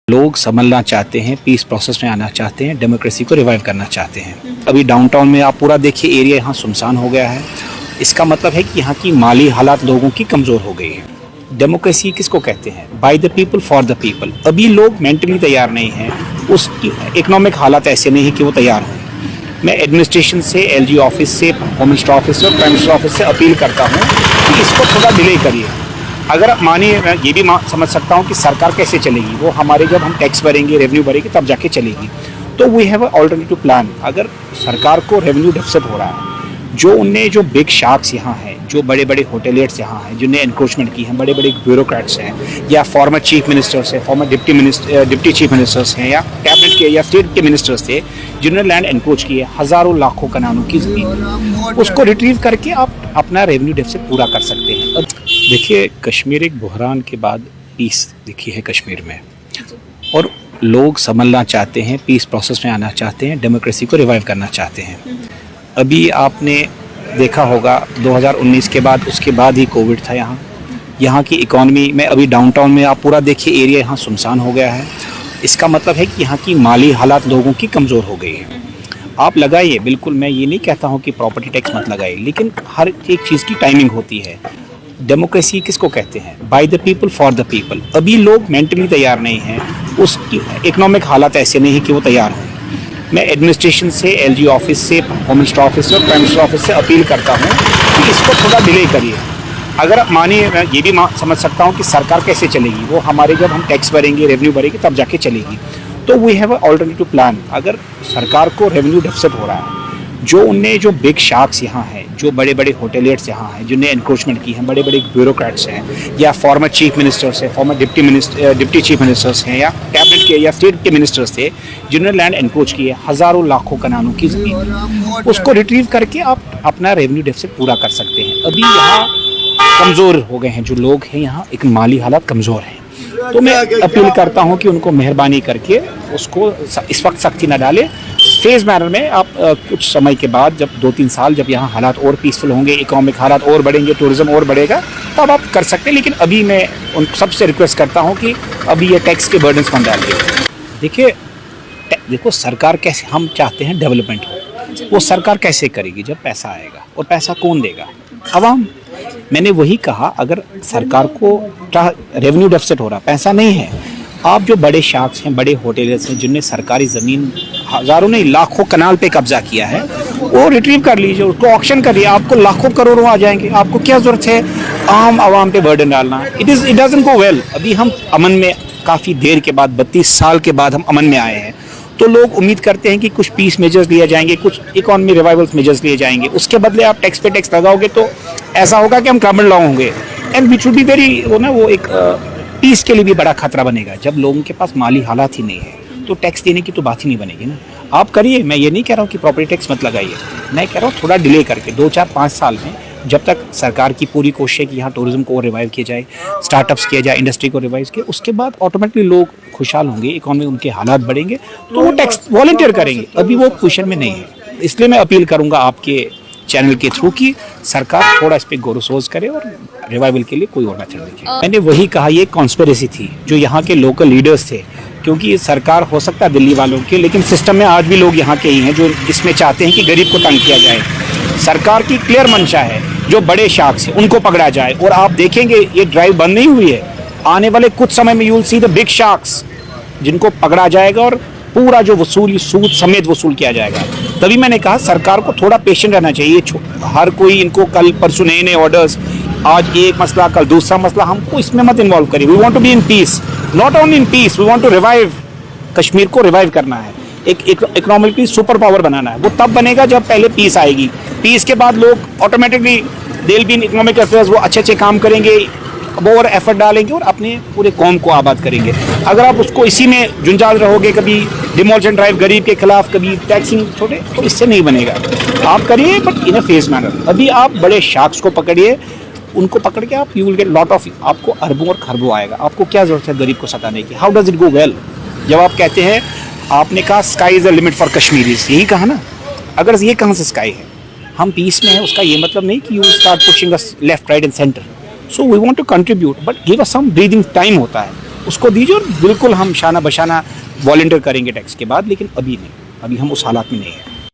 लोग संभलना चाहते हैं, पीस प्रोसेस में आना चाहते हैं, डेमोक्रेसी को रिवाइव करना चाहते हैं। अभी डाउनटाउन में आप पूरा देखिए, एरिया यहाँ सुनसान हो गया है। इसका मतलब है कि यहाँ की माली हालात लोगों की कमज़ोर हो गई है। डेमोक्रेसी किसको कहते हैं? By the people for the people. अभी लोग मेंटली तैयार नहीं हैं, उस इकोनॉमिक हालात ऐसे नहीं है कि वो तैयार हों। मैं एडमिनिस्ट्रेशन से, एलजी ऑफिस से, होम मिनिस्टर ऑफिस से और प्राइम मिनिस्टर ऑफिस से अपील करता हूँ कि इसको थोड़ा डिले करिए। अगर मानिए, मैं ये भी समझ सकता हूँ कि सरकार कैसे चलेगी, वो हमारे जब हम टैक्स भरेंगे, रेवेन्यू भरेंगे, तब जाके चलेगी। तो we have a alternative plan. अगर सरकार को रेवेन्यू डेफिसिट हो रहा है, जो बिग शार्क्स यहाँ हैं, जो बड़े बड़े होटेलियर्स यहाँ हैं, जिन्हें एनक्रोचमेंट की हैं, बड़े बड़े ब्यूरोक्रेट्स हैं, या फॉर्मर चीफ मिनिस्टर्स हैं, फॉर्मर डिप्टी चीफ मिनिस्टर्स हैं, या कैबिनेट के या स्टेट के मिनिस्टर्स थे, जिन्होंने लैंड एनक्रोच की है, हज़ारों लाखों कनालों की ज़मीन, उसको रिट्रीव करके आप अपना रेवेन्यू डेफिसिट पूरा कर सकते हैं। अब देखिए, कश्मीर एक बहरान के बाद पीस दिखी है कश्मीर में, और लोग संभलना चाहते हैं, पीस प्रोसेस में आना चाहते हैं, डेमोक्रेसी को रिवाइव करना चाहते हैं। अभी आपने देखा होगा 2019 के बाद, उसके बाद ही कोविड था यहाँ की इकॉनमी में। अभी डाउनटाउन में आप पूरा देखिए, एरिया यहाँ सुनसान हो गया है। इसका मतलब है कि यहाँ की माली हालात लोगों की कमज़ोर हो गई है। आप लगाइए, बिल्कुल मैं ये नहीं कहता हूँ कि प्रॉपर्टी टैक्स मत लगाइए, लेकिन हर एक चीज़ की टाइमिंग होती है। डेमोक्रेसी किसको कहते हैं? By the people for the people. अभी लोग मेंटली तैयार नहीं हैं, उस इकोनॉमिक हालात ऐसे नहीं है कि वो तैयार हों। मैं एडमिनिस्ट्रेशन से, एलजी ऑफिस से, होम मिनिस्टर ऑफिस से और प्राइम मिनिस्टर ऑफिस से अपील करता हूँ कि इसको थोड़ा डिले करिए। अगर मानिए, मैं ये भी समझ सकता हूँ कि सरकार कैसे चलेगी, वो हमारे जब हम टैक्स भरेंगे, रेवेन्यू भरेंगे, तब जाके चलेगी। तो we have a alternative plan. अगर सरकार को रेवेन्यू डेफिसिट हो रहा है, जो बिग शार्क्स यहाँ हैं, जो बड़े बड़े होटेलियर्स यहाँ हैं, जिन्हें एनक्रोचमेंट की हैं, बड़े बड़े ब्यूरोक्रेट्स हैं, या फॉर्मर चीफ मिनिस्टर्स हैं, फॉर्मर डिप्टी चीफ मिनिस्टर्स हैं, या कैबिनेट के या स्टेट के मिनिस्टर्स थे, जिन्होंने लैंड एनक्रोच की है, हज़ारों लाखों कनालों की ज़मीन, उसको रिट्रीव करके आप अपना रेवेन्यू डेफिसिट पूरा कर सकते हैं। अभी यहाँ कमज़ोर हो गए हैं जो लोग हैं, यहाँ एक माली हालात कमज़ोर हैं। तो मैं अपील करता हूँ कि उनको मेहरबानी करके उसको इस वक्त सख्ती न डालें, फेज मैनर में। आप कुछ समय के बाद, जब 2-3 साल, जब यहाँ हालात और पीसफुल होंगे, इकोनॉमिक हालात और बढ़ेंगे, टूरिज्म और बढ़ेगा, तब आप कर सकते हैं। लेकिन अभी मैं उन सबसे रिक्वेस्ट करता हूँ कि अभी ये टैक्स के बर्डन्स मत डालिए। देखो, सरकार कैसे, हम चाहते हैं डेवलपमेंट हो, वो सरकार कैसे करेगी? जब पैसा आएगा। और पैसा कौन देगा? अवाम। मैंने वही कहा, अगर सरकार को रेवेन्यू डेफिसिट हो रहा, पैसा नहीं है, आप जो बड़े शार्क्स हैं, बड़े होटेलर्स हैं, जिनने सरकारी ज़मीन हज़ारों नहीं लाखों कनाल पे कब्जा किया है, वो रिट्रीव कर लीजिए, उसको ऑक्शन करिए, आपको लाखों करोड़ों आ जाएंगे। आपको क्या ज़रूरत है आम आवाम पे बर्डन डालना? It doesn't go well. अभी हम अमन में, काफ़ी देर के बाद, 32 साल के बाद हम अमन में आए हैं, तो लोग उम्मीद करते हैं कि कुछ पीस मेजर्स लिए जाएंगे, कुछ इकॉनमी रिवाइवल्स मेजर्स लिए जाएंगे। उसके बदले आप टैक्स पे टैक्स लगाओगे तो ऐसा होगा कि हम कॉमन लॉ होंगे, and which would be very, वो एक पीस के लिए भी बड़ा खतरा बनेगा। जब लोगों के पास माली हालात ही नहीं है, तो टैक्स देने की तो बात ही नहीं बनेगी ना। आप करिए, मैं ये नहीं कह रहा हूँ कि प्रॉपर्टी टैक्स मत लगाइए, मैं कह रहा हूँ थोड़ा डिले करके 2-4-5 साल में, जब तक सरकार की पूरी कोशिश है कि यहाँ टूरिज्म को रिवाइव किया जाए, स्टार्टअप्स किया जाए, इंडस्ट्री को रिवाइव किया, उसके बाद ऑटोमेटिकली लोग खुशहाल होंगे, इकॉनमी, उनके हालात बढ़ेंगे, तो वो टैक्स वॉलंटियर करेंगे। अभी वो पोजीशन में नहीं है, इसलिए मैं अपील करूँगा आपके चैनल के थ्रू कि सरकार थोड़ा इस पर गौर सोच करे और रिवाइवल के लिए कोई और मेथड देखे। मैंने वही कहा, ये कॉन्स्पिरेसी थी जो यहाँ के लोकल लीडर्स थे, क्योंकि सरकार हो सकता है दिल्ली वालों के, लेकिन सिस्टम में आज भी लोग यहाँ के ही हैं जो इसमें चाहते हैं कि गरीब को तंग किया जाए। सरकार की क्लियर मंशा है, जो बड़े शार्क्स हैं उनको पकड़ा जाए, और आप देखेंगे ये ड्राइव बंद नहीं हुई है, आने वाले कुछ समय में you will see the big sharks, जिनको पकड़ा जाएगा और पूरा जो सूद समेत वसूल किया जाएगा। तभी मैंने कहा सरकार को थोड़ा पेशेंट रहना चाहिए। हर कोई इनको कल परसों नए ऑर्डर्स, आज एक मसला, कल दूसरा मसला, हमको इसमें मत इन्वॉल्व करिए। We want to be in peace, not only in peace, we want to revive. Kashmir को रिवाइव करना है, एक इकोनॉमिकली सुपर पावर बनाना है। वो तब बनेगा जब पहले पीस आएगी। पीस के बाद लोग automatically they will be in economic affairs, वो अच्छे काम करेंगे, वो और एफर्ट डालेंगे और अपने पूरे कौम को आबाद करेंगे। अगर आप उसको इसी में जुंजाल रहोगे, कभी डिमोलिशन ड्राइव गरीब के खिलाफ, कभी टैक्सिंग छोटे, तो इससे नहीं बनेगा। आप करिए, but in a phase manner. अभी आप बड़े शार्क्स को पकड़िए, उनको पकड़ के आप, you will get lot of, आपको अरबों और खरबों आएगा। आपको क्या जरूरत है गरीब को सताने की? How does it go well? जब आप कहते हैं, आपने कहा sky is the limit for Kashmiris, यही कहा ना। अगर ये कहाँ से स्काई है? हम पीस में हैं, उसका ये मतलब नहीं कि you start pushing us left right and centre. So we want to contribute, but give us some breathing time होता है, उसको दीजिए और बिल्कुल हम शाना बशाना वॉलंटियर करेंगे टैक्स के बाद, लेकिन अभी नहीं, अभी हम उस हालात में नहीं हैं।